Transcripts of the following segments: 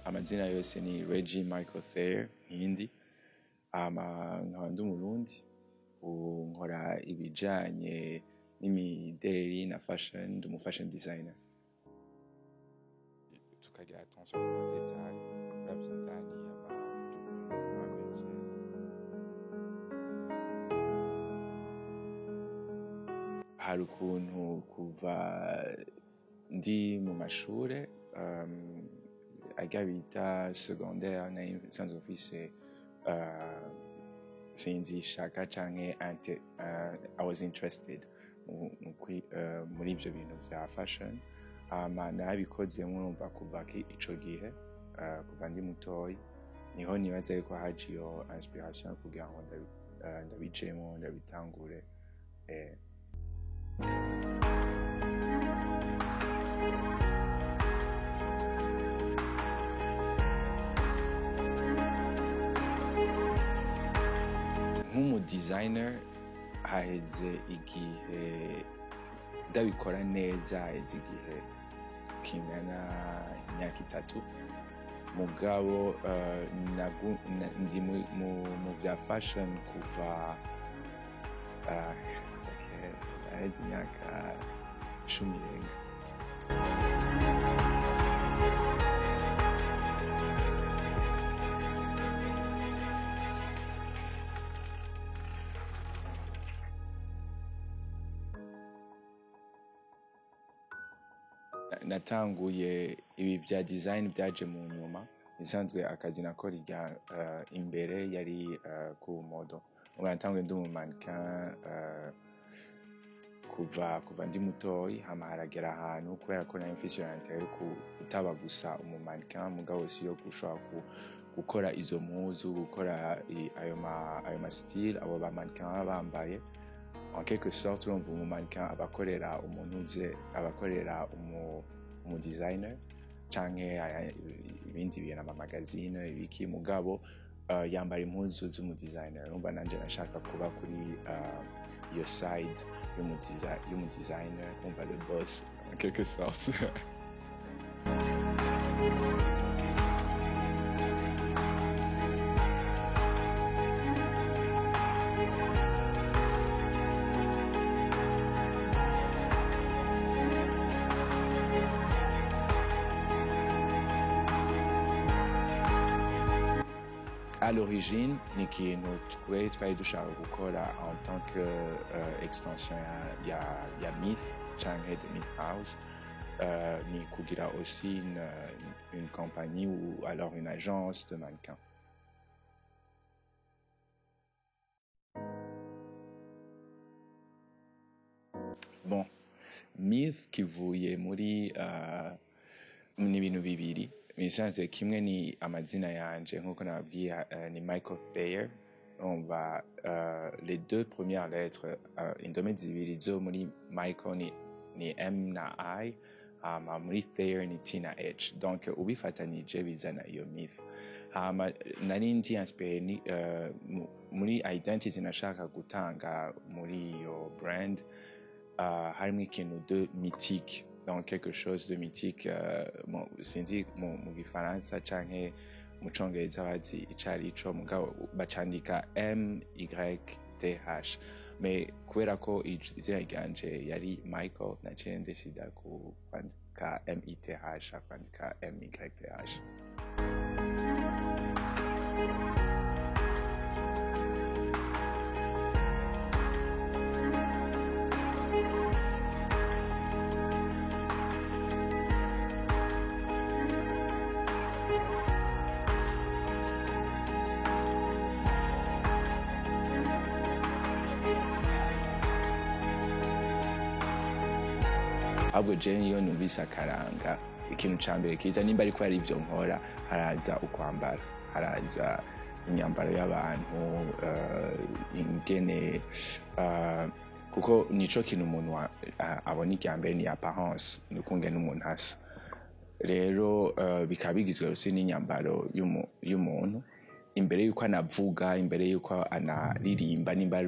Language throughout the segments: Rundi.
Amazina yose ni Reggie Michael Thayer Hindi, nkaba ndi Umurundi, nkora ibijanye n'imideli na fashion, ndi umu fashion designer. Tukagira attention ku detail, uravye indani y'amagazine. Hari ukuntu kuva ndi mu mashure agabita secondaire na sans office sinzi shaka canke I was interested muri ivyo bintu vya fashion, nabikoze murumva kuva ico gihe, kuva ndi mutoyi niho nibaza yuko haje iyo inspiration kugira ngo ndabijemo ndabitangure. Nk'umu designer haheze igihe ndabikora neza, haheze igihe kingana imyaka 3, mugabo ndi mu vya fashion kuva haheze imyaka 10 irenga. Natanguye ibi vya design byaje mu nyuma, bisanzwe akazi nakora imbere yari ku modo. Natanguye ndi mu mannequin kuva ndi mutoyi, hama haragera ahantu kubera ko nari mfise intérêt kutaba gusa umu mannequin, mugabo si yo gushaka gukora izo mpuzu, gukora ayo ma style abo ba mannequin bambaye. En quelque sorte, urumva umu mannequin abakorera umu designer canke ibindi bintu amamagazine ibiki, mugabo yambara impuzu z'umu designer. Urumva nanje nashaka kuba kuri iyo side y'umu designer, urumva le boss en quelque sorte. À l'origine, ni ikintu twari dushaka gukora en tant que extension ya Myth canke de Myth House, ni kugira aussi une compagnie ou alors une agence de mannequins. Bon, Myth kivuye muri ni ibintu bibiri. Misanzwe kimwe ni amazina yanje nkuko nababwiye, ni Michael Thayer. Les deux premières lettres, indome zibiri zo muri Michael ni M na I, muri Thayer ni T na H. Donc ubifatanije bizana iyo Myth. Nari ndi inspiré muri identity nashaka gutanga muri iyo brand, harimo ikintu de mythique. Donc quelque chose de mythique, sinzi mu gifaransa canke mu congereza bazi icari ico, mugabo bacandika MYTH, mais kubera ko izina ryanje yari Michael, naciye ndesida kwandika MITH, kwandika MYTH. Ahubwo je niyo numvise akaranga ikintu ca mbere kiza nimba ariko ari ivyo nkora haraza ukwambara, haraza imyambaro y'abantu, ingene kuko nico kintu umuntu abona irya mbere ni apparence, ni ukungene umuntu asa. Rero bikaba bigizwe rwose n'inyambaro y'umuntu imbere yuko anavuga, imbere yuko anaririmba, nimba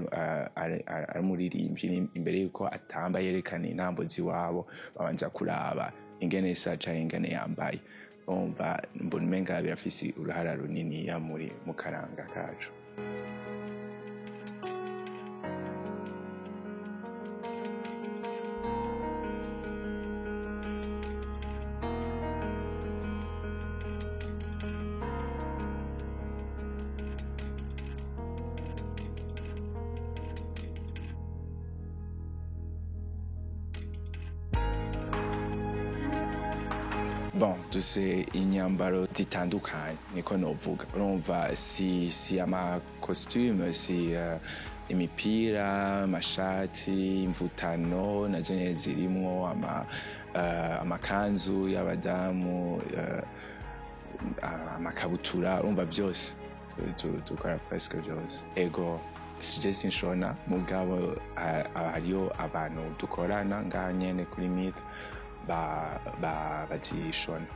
ari umuririmbyi, imbere yuko atamba yerekana intambo ziwabo, babanza kuraba ingene isa canke ingene yambaye. Umva mbona umenga birafise uruhara runini mu karanga kacu. Bon, duse inyambaro zitandukanye niko novuga. Urumva si ama costume, si imipira, amashati, imvutano nazo nyene zirimwo, amakanzu y'abadamu, amakabutura, urumva vyose dukora presque vyose. Ego sije sinshona, mugabo hariyo abantu dukorana ngaha nyene kuri Myth bazishona.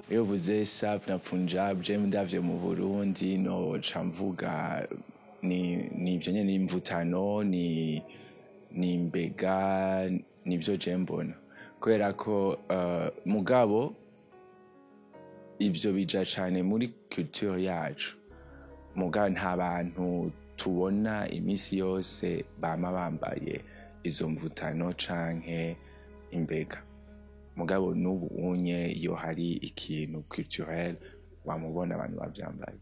Iyo uvuze Sap na Punjab, je ndavye mu Burundi noca mvuga ni ivyo nyene, imvutano, ni imbega, nivyo je mbona, kubera ko mugabo ivyo bija cane muri culture yacu, mugabo nta bantu tubona imisi yose bama bambaye izo mvutano canke imbega. Mugabo n'ubu unye iyo hari ikintu culturel wamubona abantu bavyambaye.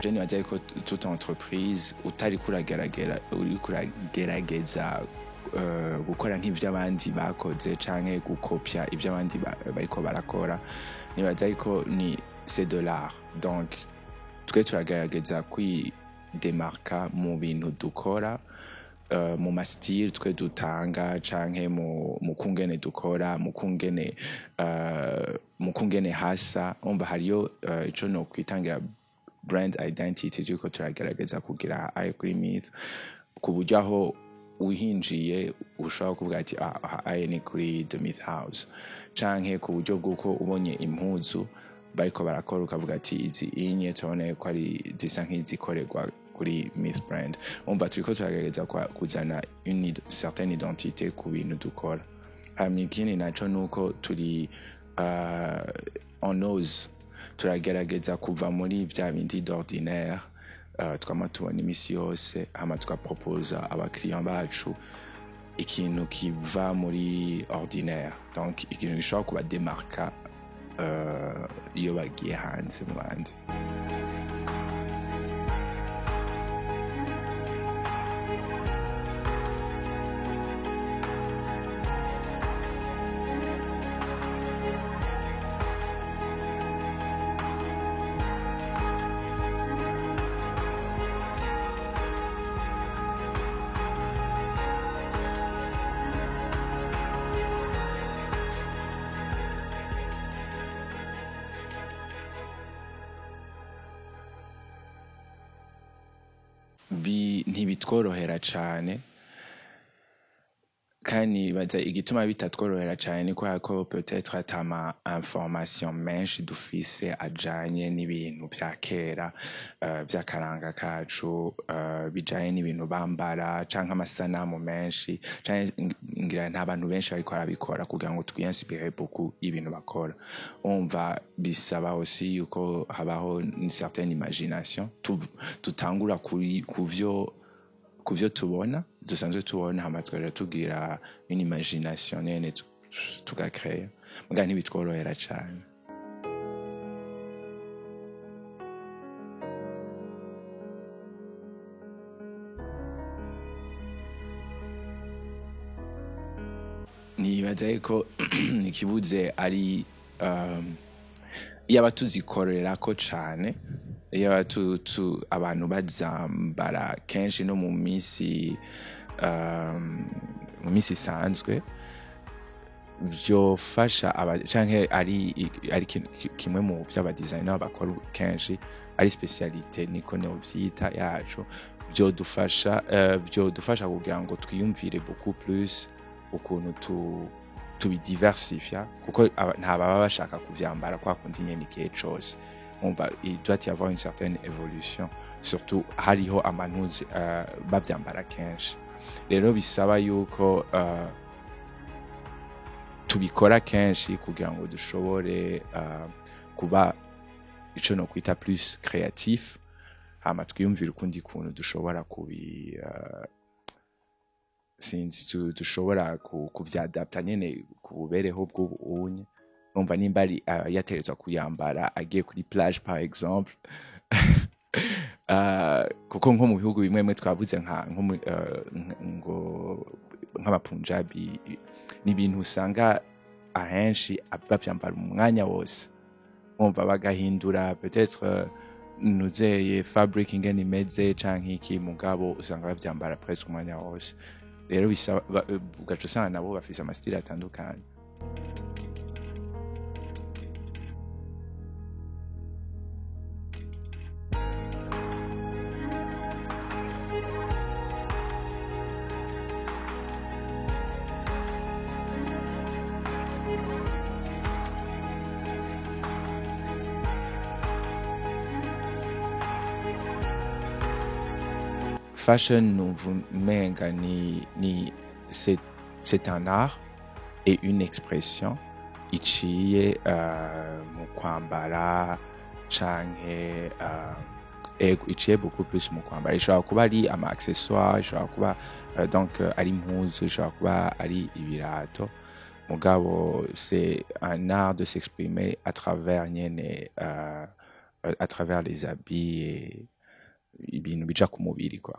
Je nibaza ko toute entreprise utari kuragerageza gukora nk'ivy'abandi bakoze canke gukopya ivy'abandi bariko barakora, nibaza ko c'est de l'art. Donc twe turagerageza kwidemarka mu bintu dukora, mu mastyle twe dutanga canke mu kungene dukora, mu kungene hasa. Umva hariyo ico no kwitangira brand identity turiko turagerageza kugira ayo kuri Myth, ku buryo aho uhinjiye ushobora kuvuga ati ayo ni kuri The Myth House, canke ku buryo bw'uko ubonye impuzu bariko barakora ukavuga ati izi inye tubone ko ari zisa nk'izikorerwa kuri Myth brand. Umva turiko turagerageza kuzana une certaine identité ku bintu dukora. Hanyuma ikindi naco nuko turi on ose turagerageza kuva muri vya bindi d'ordinaire, twama tubona imisi yose, hama tukaproposa abakiriya bacu ikintu kiva muri ordinaire, donc ikintu gishobora kubademarka iyo bagiye hanze mu bandi. ntibitworohera cane, kandi baza igituma bitatworohera cyane ni kubera ko peut-être atama information menshi dufise ajanye n'ibintu vya kera vy'akaranga kacu bijanye n'ibintu bambara canke amasanamu menshi canke ngira nta bantu benshi bariko barabikora kugira ngo twinspire beaucoup ibintu bakora umva bisaba aussi yuko habaho une certaine imagination tutangura kuvyo tubona dusanzwe tubona hama twari tugira une imagination nene tugacrea muga ntibitworohera cyane. Nibaza ko ikibuze ari yaba tuzikorera ko cyane iyo abantu bazambara kenshi no mu minsi isanzwe byofasha canke ari kimwe mu vy'abadesigner bakora kenshi ari specialité niko novyita yacu byodufasha kugira ngo twiyumvire beaucoup plus ukuntu tubidiversifia kuko ntababa bashaka kuvyambara kwa kundi nyene igihe cose. Il doit y avoir une certaine évolution, surtout hariho amanuzi bavyambara kenshi rero bisaba yuko tubikora kenshi kugira ngo dushobore kuba ico no kwita plus créatif hama twiyumvira ukundi kuntu dushobora sinzi dushobora kuvyadapta nyene ku bubereho bw'ubunye umva nimba ari yaterezwa kuyambara agiye kuri plage par exemple kuko nko mu bihugu bimwe twavuze nk'abapunjabi ni ibintu usanga ahenshi bavyambara umwanya wose umva bagahindura peut-être nuzeye fabric ingene imeze canke iki mugabo usanga bavyambara presque umwanya wose rero bisaba ugaca usanga nabo bafise amastyle atandukanye. Fashion menga c'est un art et une expression iciye mu kwambara canke iciye beaucoup plus mu kwambara ishobora kuba ari ama accessoires ishobora kuba donc ari impuzu ishobora kuba ari ibirato mugabo c'est un art de s'exprimer à travers les habits et ibintu bija ku mubiri quoi.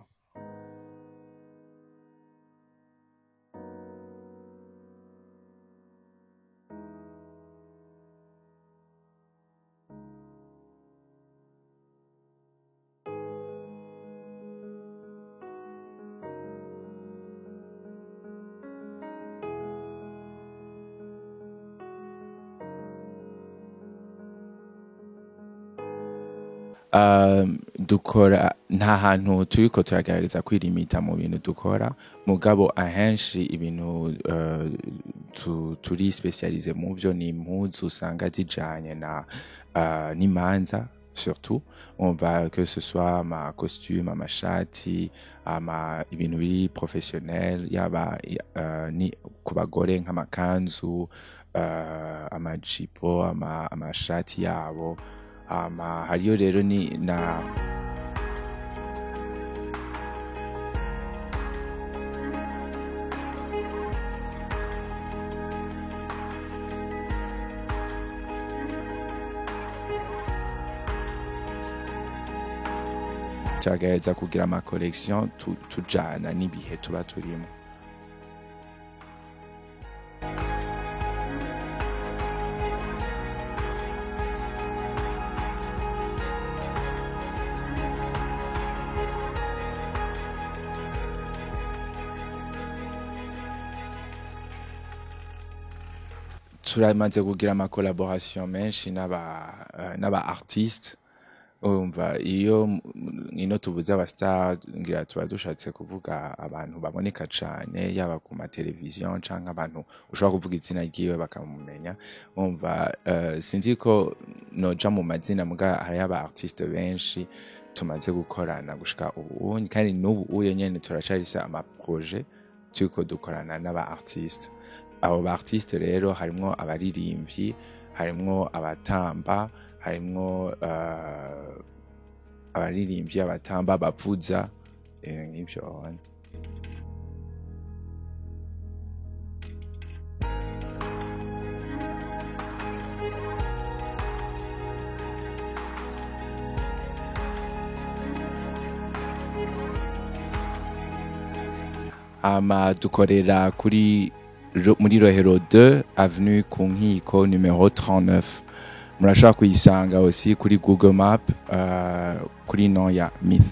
Dukora nta hantu turiko turagerageza kwirimita mu bintu dukora mugabo ahenshi ibintu turi specialize mu byo ni impuzu usanga zijanye na n'imanza surtout on va que ce soit ma costume amashati ibintu biri professionnel yaba ni ku bagore nk'amakanzu amajipo amashati yabo hariyo rero ni na turagerageza kugira ama collection tujana n'ibihe tuba turimo. Turamaze kugira ama collaboration menshi n'aba artistes urumva iyo ino tubuze abastar ngira tuba dushatse kuvuga abantu baboneka cane yaba ku mateleviziyo canke abantu ushobora kuvuga izina ryiwe bakamumenya urumva sinzi ko noja mu mazina muga hari aba artiste benshi tumaze gukorana gushika ubu kandi n'ubu uye nyene turacarisa ama projet turiko dukorana n'aba artiste abo ba artiste rero harimwo abaririmbyi harimwo abatamba harimwo abaririmbyi abatamba bavuza nk'ivyo dukorera muri Rohero 2 avenue ku Nkiko numero 39 murashaka kuyisanga aussi kuri Google Map kuri no ya Myth.